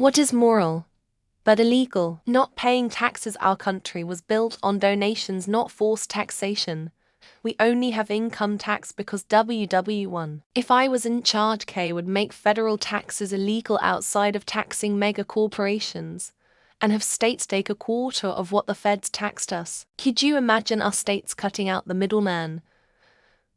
What is moral, but illegal? Not paying taxes. Our country was built on donations, not forced taxation. We only have income tax because WW1. If I was in charge, K would make federal taxes illegal outside of taxing mega corporations, and have states take a quarter of what the feds taxed us. Could you imagine us states cutting out the middleman?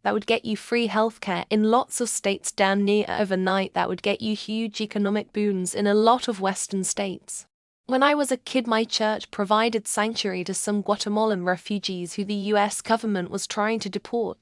That would get you free healthcare in lots of states damn near overnight. That would get you huge economic boons in a lot of Western states. When I was a kid, my church provided sanctuary to some Guatemalan refugees who the US government was trying to deport,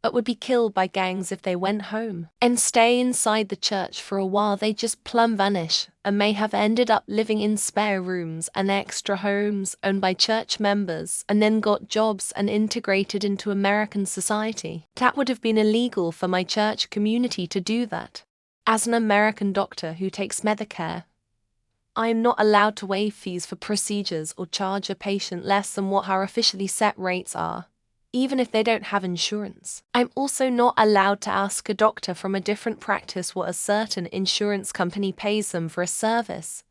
but would be killed by gangs if they went home and stay inside the church for a while. They just plumb vanish and may have ended up living in spare rooms and extra homes owned by church members, and then got jobs and integrated into American society. That would have been illegal for my church community to do that. As an American doctor who takes Medicare, I am not allowed to waive fees for procedures or charge a patient less than what our officially set rates are, even if they don't have insurance. I'm also not allowed to ask a doctor from a different practice what a certain insurance company pays them for a service,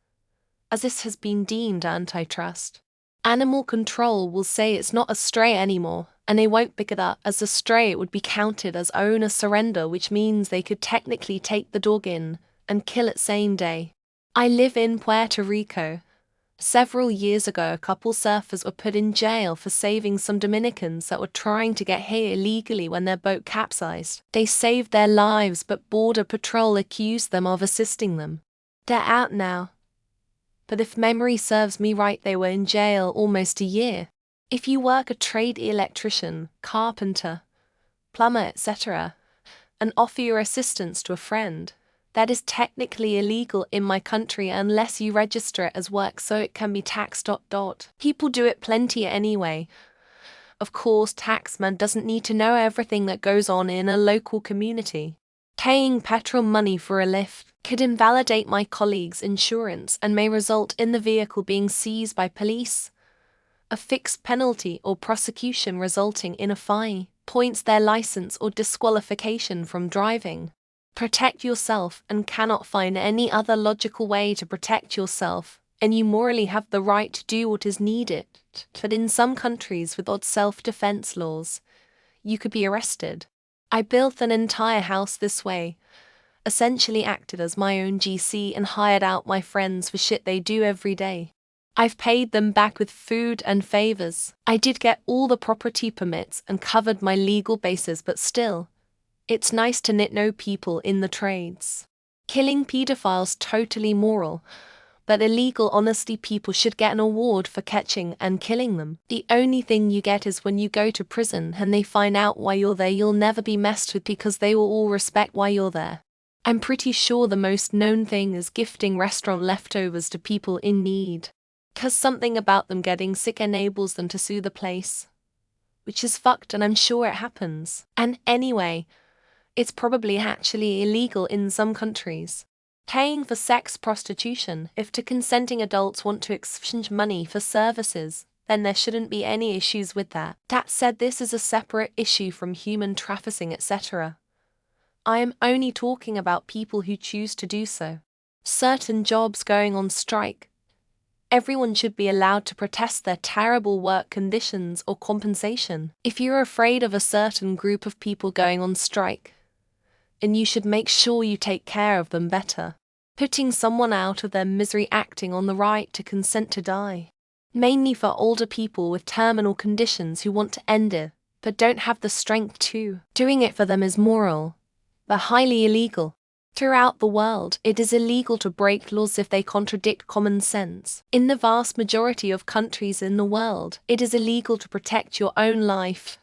as this has been deemed antitrust. Animal control will say it's not a stray anymore, and they won't pick it up as a stray. It would be counted as owner surrender, which means they could technically take the dog in and kill it same day. I live in Puerto Rico. Several years ago, a couple surfers were put in jail for saving some Dominicans that were trying to get here illegally when their boat capsized. They saved their lives, but Border Patrol accused them of assisting them. They're out now, but if memory serves me right, they were in jail almost a year. If you work a trade, electrician, carpenter, plumber, etc., and offer your assistance to a friend, that is technically illegal in my country unless you register it as work so it can be taxed. People do it plenty anyway. Of course, taxman doesn't need to know everything that goes on in a local community. Paying petrol money for a lift could invalidate my colleague's insurance and may result in the vehicle being seized by police, a fixed penalty or prosecution resulting in a fine, points their license, or disqualification from driving. Protect yourself and cannot find any other logical way to protect yourself, and you morally have the right to do what is needed. But in some countries with odd self-defense laws, you could be arrested. I built an entire house this way, essentially acted as my own GC and hired out my friends for shit they do every day. I've paid them back with food and favors. I did get all the property permits and covered my legal bases, but still, it's nice to know people in the trades. Killing pedophiles totally moral, but illegal. Honestly, people should get an award for catching and killing them. The only thing you get is when you go to prison and they find out why you're there. You'll never be messed with because they will all respect why you're there. I'm pretty sure the most known thing is gifting restaurant leftovers to people in need, 'cause something about them getting sick enables them to sue the place, which is fucked, and I'm sure it happens. And anyway, it's probably actually illegal in some countries. Paying for sex prostitution, if two consenting adults want to exchange money for services, then there shouldn't be any issues with that. That said, this is a separate issue from human trafficking, etc. I am only talking about people who choose to do so. Certain jobs going on strike. Everyone should be allowed to protest their terrible work conditions or compensation. If you're afraid of a certain group of people going on strike, and you should make sure you take care of them better. Putting someone out of their misery, acting on the right to consent to die. Mainly for older people with terminal conditions who want to end it, but don't have the strength to. Doing it for them is moral, but highly illegal. Throughout the world, it is illegal to break laws if they contradict common sense. In the vast majority of countries in the world, it is illegal to protect your own life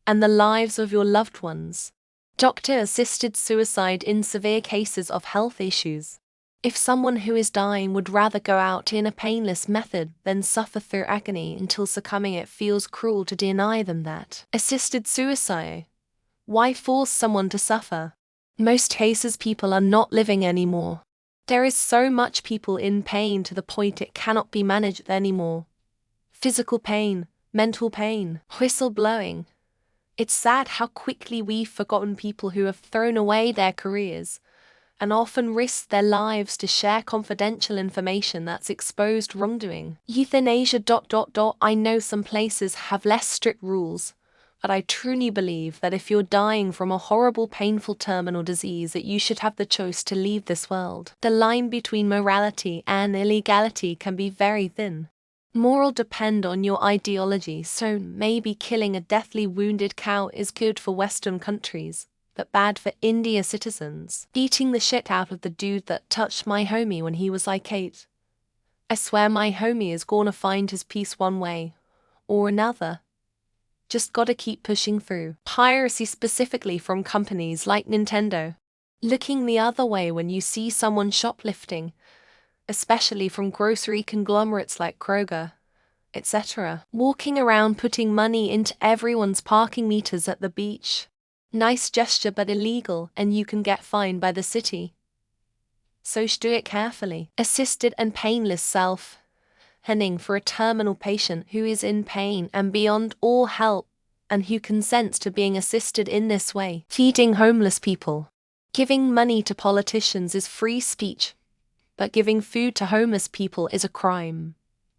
and the lives of your loved ones. Doctor-assisted suicide in severe cases of health issues. If someone who is dying would rather go out in a painless method than suffer through agony until succumbing, it feels cruel to deny them that. Assisted suicide. Why force someone to suffer? Most cases, people are not living anymore. There is so much people in pain to the point it cannot be managed anymore. Physical pain, mental pain, whistleblowing. It's sad how quickly we've forgotten people who have thrown away their careers and often risk their lives to share confidential information that's exposed wrongdoing. Euthanasia. I know some places have less strict rules, but I truly believe that if you're dying from a horrible, painful terminal disease, that you should have the choice to leave this world. The line between morality and illegality can be very thin. Moral depend on your ideology, so maybe killing a deathly wounded cow is good for Western countries, but bad for India citizens. Beating the shit out of the dude that touched my homie when he was like 8. I swear my homie is gonna find his peace one way or another. Just gotta keep pushing through. Piracy, specifically from companies like Nintendo. Looking the other way when you see someone shoplifting, especially from grocery conglomerates like Kroger, etc. Walking around putting money into everyone's parking meters at the beach. Nice gesture but illegal, and you can get fined by the city. So do it carefully. Assisted and painless self-healing for a terminal patient who is in pain and beyond all help, and who consents to being assisted in this way. Feeding homeless people. Giving money to politicians is free speech, but giving food to homeless people is a crime.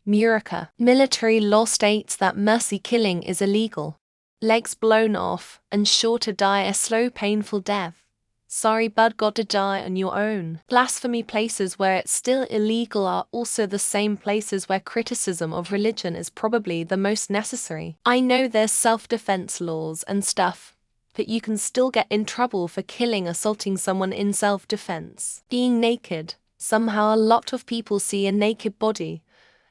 Murica. Military law states that mercy killing is illegal. Legs blown off and sure to die a slow, painful death. Sorry, bud, got to die on your own. Blasphemy. Places where it's still illegal are also the same places where criticism of religion is probably the most necessary. I know there's self-defense laws and stuff, but you can still get in trouble for killing, assaulting someone in self-defense. Being naked. Somehow a lot of people see a naked body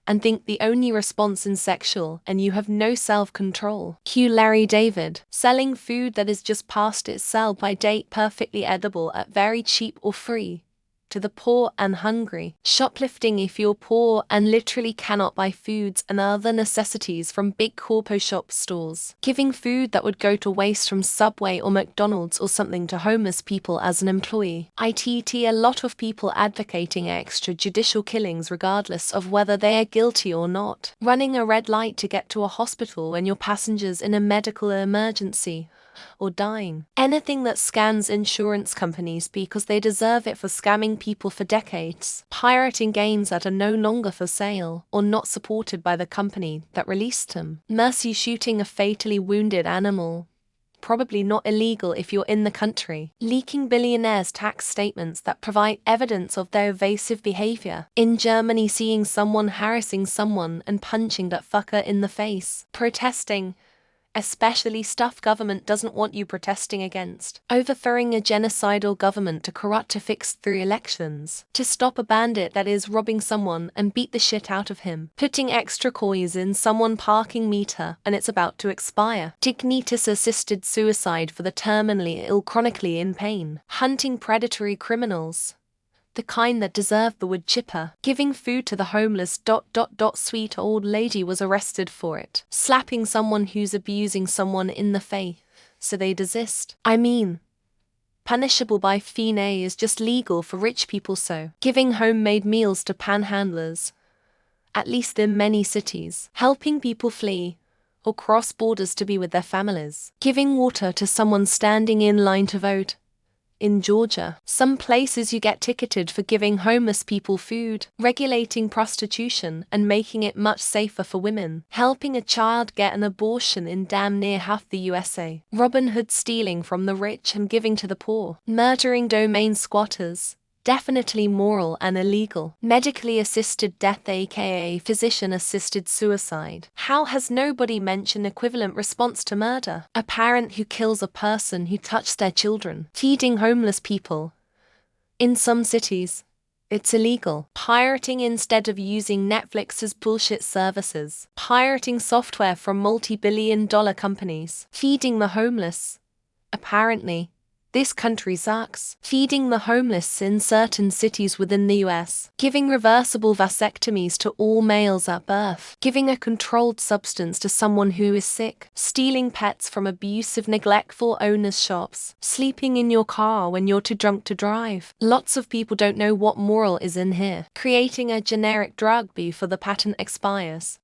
and think the only response is sexual, and you have no self-control. Q. Larry David. Selling food that is just past its sell-by date, perfectly edible at very cheap or free, to the poor and hungry. Shoplifting. If you're poor and literally cannot buy foods and other necessities from big corpo shop stores. Giving food that would go to waste from Subway or McDonald's or something to homeless people as an employee. A lot of people advocating extrajudicial killings regardless of whether they are guilty or not. Running a red light to get to a hospital when your passenger's in a medical emergency or dying. Anything that scams insurance companies because they deserve it for scamming people for decades. Pirating games that are no longer for sale or not supported by the company that released them. Mercy. Shooting a fatally wounded animal. Probably not illegal if you're in the country. Leaking billionaires' tax statements that provide evidence of their evasive behavior. In Germany, seeing someone harassing someone and punching that fucker in the face. Protesting. Especially stuff government doesn't want you protesting against. Overthrowing a genocidal government to corrupt to fix through elections. To stop a bandit that is robbing someone and beat the shit out of him. Putting extra coins in someone parking meter and it's about to expire. Dignitas assisted suicide for the terminally ill, chronically in pain. Hunting predatory criminals. The kind that deserve the wood chipper. Giving food to the homeless. Sweet old lady was arrested for it. Slapping someone who's abusing someone in the face, so they desist. Punishable by fine is just legal for rich people. So giving homemade meals to panhandlers, at least in many cities. Helping people flee or cross borders to be with their families. Giving water to someone standing in line to vote. In Georgia, some places you get ticketed for giving homeless people food. Regulating prostitution and making it much safer for women. Helping a child get an abortion in damn near half the USA. Robin Hood stealing from the rich and giving to the poor. Murdering domain squatters. Definitely moral and illegal. Medically assisted death, aka physician-assisted suicide. How has nobody mentioned equivalent response to murder? A parent who kills a person who touched their children. Feeding homeless people. In some cities, it's illegal. Pirating instead of using Netflix's bullshit services. Pirating software from multi-billion-dollar companies. Feeding the homeless. Apparently, this country sucks. Feeding the homeless in certain cities within the US. Giving reversible vasectomies to all males at birth. Giving a controlled substance to someone who is sick. Stealing pets from abusive, neglectful owners' shops. Sleeping in your car when you're too drunk to drive. Lots of people don't know what moral is in here. Creating a generic drug before the patent expires.